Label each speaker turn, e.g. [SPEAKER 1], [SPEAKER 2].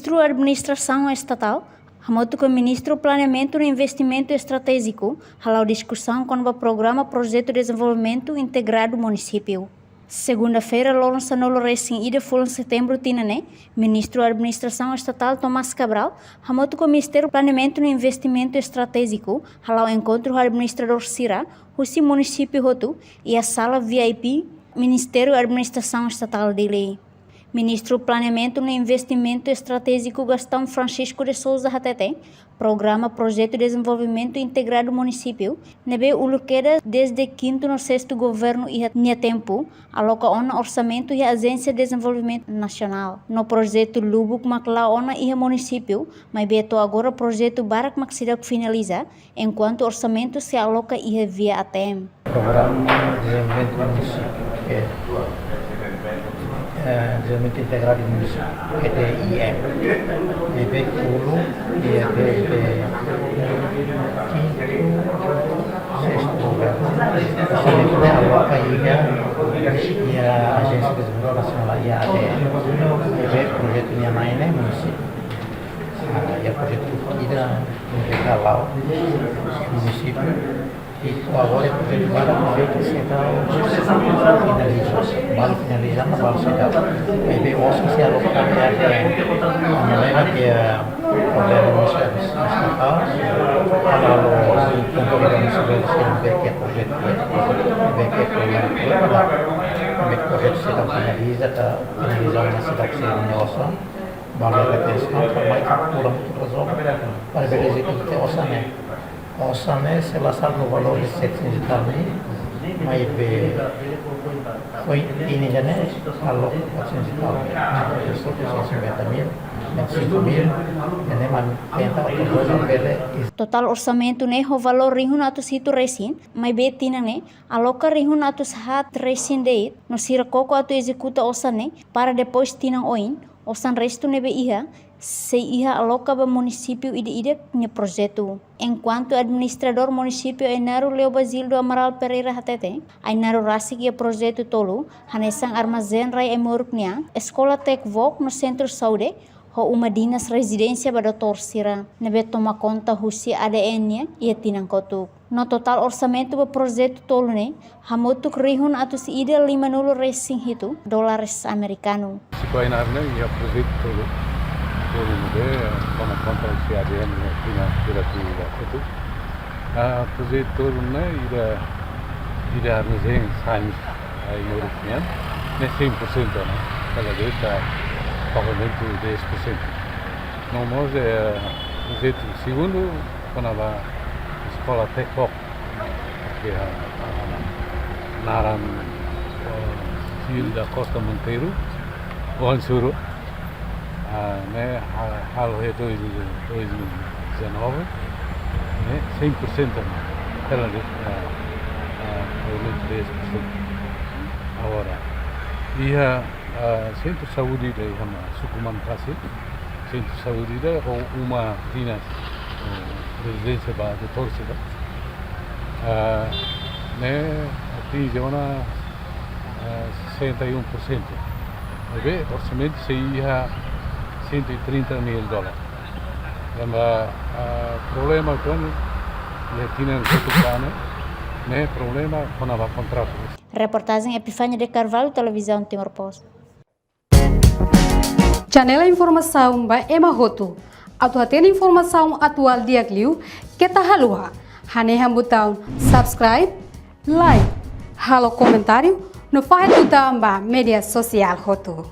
[SPEAKER 1] Ministro da Administração Estatal, Hamoto com Ministro do Planeamento e Investimento Estratégico, halau discussão com o Programa Projeto de Desenvolvimento Integrado do Município. Segunda-feira, Lourenço Sanolo recém ida foi em setembro, tinane, Ministro da Administração Estatal Tomás Cabral, Hamoto com o Ministério do Planeamento e Investimento Estratégico, halau encontro com o administrador Sira, o município Roto e a sala VIP Ministério da Administração Estatal de Lei. Ministro do Planeamento e Investimento Estratégico Gastão Francisco de Souza Hatete, Programa Projeto de Desenvolvimento Integrado do Município, nebe uluqueda desde quinto no sexto governo e tinha tempo, aloca ona orçamento e Agência de Desenvolvimento Nacional. No projeto Lubuk Macla ona e município, mas beto agora projeto Barak Maxidak finaliza, enquanto orçamento se aloca e via ATM.
[SPEAKER 2] Programa de Desenvolvimento do Município, Desenvolvimento Integrado do Município, EDIM, EB Pulu e EB sexto governo. Orçamento de aloca e a Agência de Desenvolvimento Nacional e a ADM, EB projeto minha mãe, né, município. E a projeto Ida Galau, município. E agora é projeto para central finalizando a base central. Aí vem o se aloca também a maneira que é o problema do serviço estatal, para o controle do serviço, ver que é projeto, ver que é problema, ver que o projeto central finaliza, está finalizando na cidade de negócio, valor da atenção, para mais captura muito resolve, para ver executar o orçamento. O orçamento se lançou no valor de 700 e tal mil, mas foi em janeiro, falou 400 e tal mil, 150 mil, 25 mil,
[SPEAKER 1] total orçamento né o valor rihunato situ recém, mas betina né aloca rihunato sahat recém deit, no siracoco atu executa orçamento para depois tinang oin, orçan resto nebe iha, se iha aloca para município ide punya projeto. Enquanto administrador município Ainaro Leo Basildo Amaral Pereira Hatete, Ainaro Rasik e projeto tolo, hanesang armazém rai emoruknya, escola Tekvok no centro saúde, ho uma dinas residência para Dr. Sira, nebe toma conta husi ADN-nya e tinang kotuk. No total orçamento para projeto tolo ne, hamotuk rihun atu si ide 50 recém hitu, dólares americano.
[SPEAKER 3] Se Ainaro e a projeto tolo. Toma conta do ADN pela itu. Projeto todo ida armazém sains aí no Uruguai, nem 100%, cada vez está pagamento 10%. Não mais é projeto segundo quando a escola Tekvok, que é Naram Sil da Costa Monteiro, Oansuru. Né, halo é 2019, né, 100%, ela pagamento 10%. Agora, e a centro de saúde da Sukuman Kasih, centro de saúde da uma dinas residência para Dr. Sira, né, atinge uma 61%. Bem, orçamento se ia 130 mil dólares. O problema com ele tinha que né, problema com o contrato.
[SPEAKER 1] Reportagem Epifânia de Carvalho, Televisão Timor-Poste.
[SPEAKER 4] Janela informação by Emma Roto. Atu atena informação atual dia Clio que tá halua. Haneha botão subscribe, like, halo comentário no faz botão ba media social Roto.